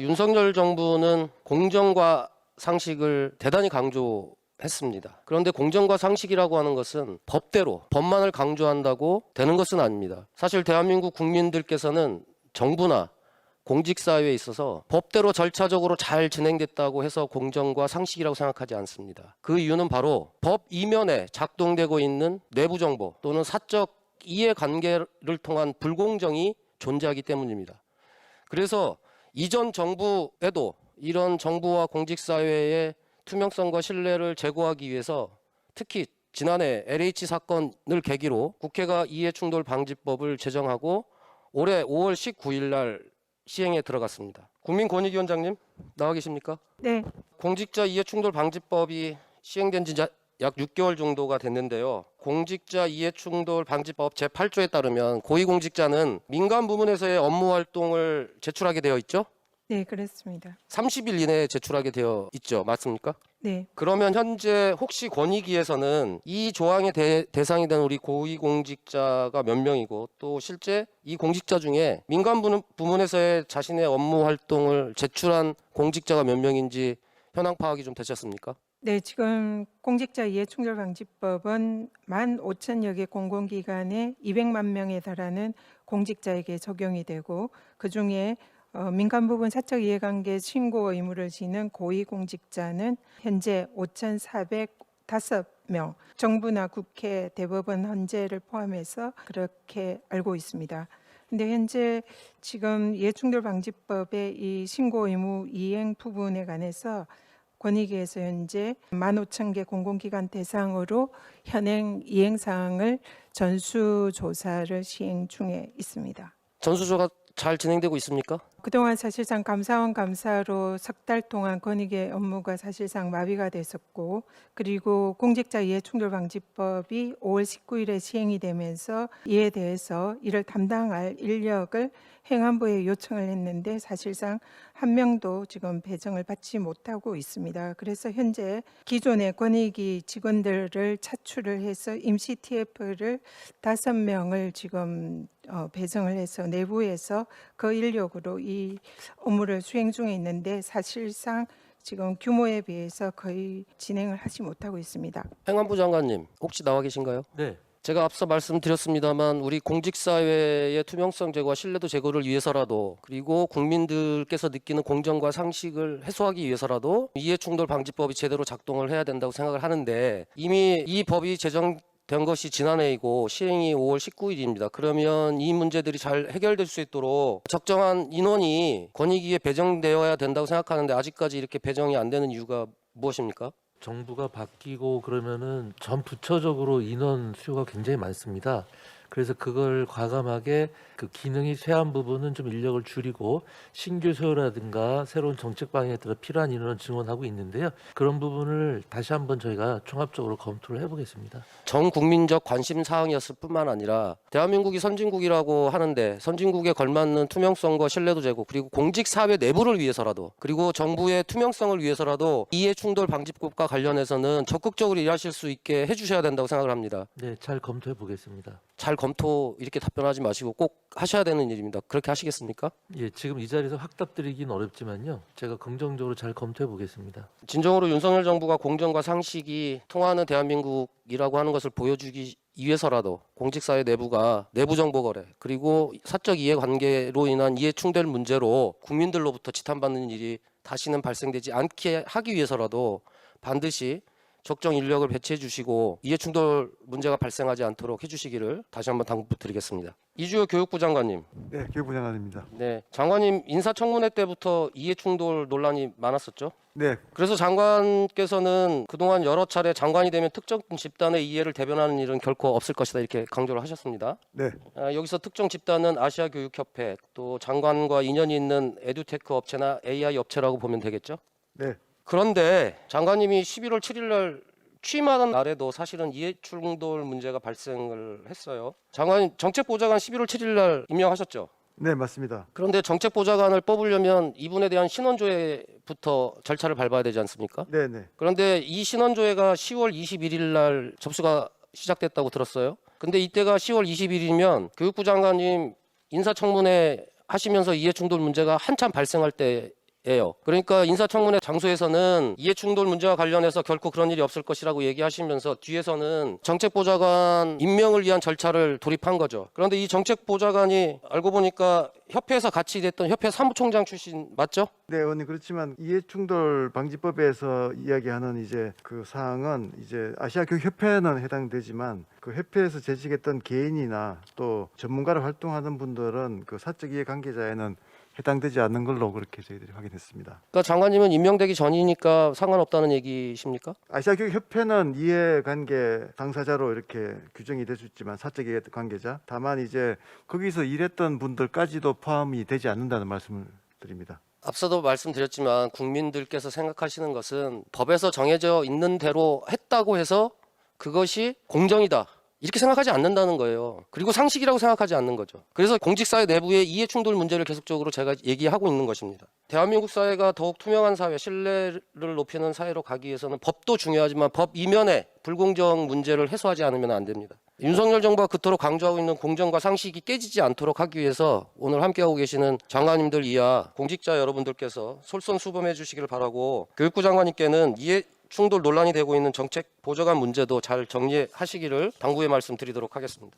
윤석열 정부는 공정과 상식을 대단히 강조했습니다. 그런데 공정과 상식이라고 하는 것은 법대로 법만을 강조한다고 되는 것은 아닙니다. 사실 대한민국 국민들께서는 정부나 공직사회에 있어서 법대로 절차적으로 잘 진행됐다고 해서 공정과 상식이라고 생각하지 않습니다. 그 이유는 바로 법 이면에 작동되고 있는 내부 정보 또는 사적 이해관계를 통한 불공정이 존재하기 때문입니다. 그래서 이전 정부에도 이런 정부와 공직사회의 투명성과 신뢰를 제고하기 위해서 특히 지난해 LH 사건을 계기로 국회가 이해충돌방지법을 제정하고 올해 5월 19일 날 시행에 들어갔습니다. 국민권익위원장님 나와 계십니까? 네. 공직자 이해충돌방지법이 시행된 지 약 6개월 정도가 됐는데요. 공직자 이해충돌방지법 제8조에 따르면 고위공직자는 민간 부문에서의 업무 활동을 제출하게 되어 있죠? 네, 그렇습니다. 30일 이내에 제출하게 되어 있죠. 맞습니까? 네. 그러면 현재 혹시 권익위에서는 이 조항의 대상이 된 우리 고위공직자가 몇 명이고 또 실제 이 공직자 중에 민간 부문에서의 자신의 업무 활동을 제출한 공직자가 몇 명인지 현황 파악이 좀 되셨습니까? 네, 지금 공직자 이해충돌방지법은 15,000여 개 공공기관에 200만 명에 달하는 공직자에게 적용이 되고 그중에 민간 부분 사적 이해관계 신고 의무를 지는 고위공직자는 현재 5,405명, 정부나 국회, 대법원, 헌재를 포함해서 그렇게 알고 있습니다. 근데 현재 지금 이해충돌방지법의 이 신고 의무 이행 부분에 관해서 권익위에서 현재 15,000개 공공기관 대상으로 현행 이행 사항을 전수조사를 시행 중에 있습니다. 전수조가 잘 진행되고 있습니까? 그동안 사실상 감사원 감사로 석 달 동안 권익의 업무가 사실상 마비가 됐었고 그리고 공직자 이해충돌방지법이 5월 19일에 시행이 되면서 이에 대해서 이를 담당할 인력을 행안부에 요청을 했는데 사실상 한 명도 지금 배정을 받지 못하고 있습니다. 그래서 현재 기존의 권익위 직원들을 차출을 해서 임시 TF를 5명을 지금 배정을 해서 내부에서 그 인력으로 이 업무를 수행 중에 있는데 사실상 지금 규모에 비해서 거의 진행을 하지 못하고 있습니다. 행안부 장관님 혹시 나와 계신가요? 네. 제가 앞서 말씀드렸습니다만 우리 공직사회의 투명성 제고와 신뢰도 제고를 위해서라도 그리고 국민들께서 느끼는 공정과 상식을 해소하기 위해서라도 이해충돌방지법이 제대로 작동을 해야 된다고 생각을 하는데 이미 이 법이 제정된 것이 지난해이고 시행이 5월 19일입니다. 그러면 이 문제들이 잘 해결될 수 있도록 적정한 인원이 권익위에 배정되어야 된다고 생각하는데 아직까지 이렇게 배정이 안 되는 이유가 무엇입니까? 정부가 바뀌고 그러면은 전 부처적으로 인원 수요가 굉장히 많습니다. 그래서 그걸 과감하게 그 기능이 쇠한 부분은 좀 인력을 줄이고 신규 수요라든가 새로운 정책 방향에 따라 필요한 인원을 증원하고 있는데요. 그런 부분을 다시 한번 저희가 종합적으로 검토를 해보겠습니다. 전 국민적 관심 사항이었을 뿐만 아니라 대한민국이 선진국이라고 하는데 선진국에 걸맞는 투명성과 신뢰도 제고 그리고 공직사회 내부를 위해서라도 그리고 정부의 투명성을 위해서라도 이해충돌방지법과 관련해서는 적극적으로 일하실 수 있게 해주셔야 된다고 생각을 합니다. 네, 잘 검토해 보겠습니다. 잘 검토 이렇게 답변하지 마시고 꼭 하셔야 되는 일입니다. 그렇게 하시겠습니까? 예, 지금 이 자리에서 확답드리긴 어렵지만요. 제가 긍정적으로 잘 검토해 보겠습니다. 진정으로 윤석열 정부가 공정과 상식이 통하는 대한민국이라고 하는 것을 보여주기 위해서라도 공직사회 내부가 내부 정보 거래 그리고 사적 이해관계로 인한 이해충돌 문제로 국민들로부터 지탄받는 일이 다시는 발생되지 않게 하기 위해서라도 반드시 적정 인력을 배치해 주시고 이해충돌 문제가 발생하지 않도록 해주시기를 다시 한번 당부드리겠습니다. 이주호 교육부 장관님. 네, 교육부 장관입니다. 네, 장관님 인사청문회 때부터 이해충돌 논란이 많았었죠. 네, 그래서 장관께서는 그동안 여러 차례 장관이 되면 특정 집단의 이해를 대변하는 일은 결코 없을 것이다 이렇게 강조를 하셨습니다. 네, 여기서 특정 집단은 아시아교육협회 또 장관과 인연이 있는 에듀테크 업체나 AI 업체라고 보면 되겠죠. 네, 그런데 장관님이 11월 7일 날 취임하던 날에도 사실은 이해충돌 문제가 발생을 했어요. 장관님 정책보좌관 11월 7일 날 임명하셨죠? 네, 맞습니다. 그런데 정책보좌관을 뽑으려면 이분에 대한 신원조회부터 절차를 밟아야 되지 않습니까? 네, 네, 그런데 이 신원조회가 10월 21일 날 접수가 시작됐다고 들었어요. 근데 이때가 10월 20일이면 교육부 장관님 인사청문회 하시면서 이해충돌 문제가 한참 발생할 때예요. 그러니까 인사청문회 장소에서는 이해충돌 문제와 관련해서 결코 그런 일이 없을 것이라고 얘기하시면서 뒤에서는 정책보좌관 임명을 위한 절차를 돌입한 거죠. 그런데 이 정책보좌관이 알고 보니까 협회에서 같이 일했던 협회 사무총장 출신 맞죠? 네, 의원님 그렇지만 이해충돌 방지법에서 이야기하는 이제 그 사항은 이제 아시아교육협회는 해당되지만 그 협회에서 재직했던 개인이나 또 전문가로 활동하는 분들은 그 사적 이해관계자에는 해당되지 않는 걸로 그렇게 저희들이 확인했습니다. 그러니까 장관님은 임명되기 전이니까 상관없다는 얘기십니까? 아시아교육협회는 이해관계 당사자로 이렇게 규정이 될 수 있지만 사적 이해관계자 다만 이제 거기서 일했던 분들까지도 포함이 되지 않는다는 말씀을 드립니다. 앞서도 말씀드렸지만 국민들께서 생각하시는 것은 법에서 정해져 있는 대로 했다고 해서 그것이 공정이다. 이렇게 생각하지 않는다는 거예요. 그리고 상식이라고 생각하지 않는 거죠. 그래서 공직사회 내부의 이해충돌 문제를 계속적으로 제가 얘기하고 있는 것입니다. 대한민국 사회가 더욱 투명한 사회, 신뢰를 높이는 사회로 가기 위해서는 법도 중요하지만 법 이면에 불공정 문제를 해소하지 않으면 안 됩니다. 윤석열 정부가 그토록 강조하고 있는 공정과 상식이 깨지지 않도록 하기 위해서 오늘 함께하고 계시는 장관님들 이하 공직자 여러분들께서 솔선수범해 주시길 바라고 교육부 장관님께는 충돌 논란이 되고 있는 정책 보좌관 문제도 잘 정리하시기를 당부의 말씀드리도록 하겠습니다.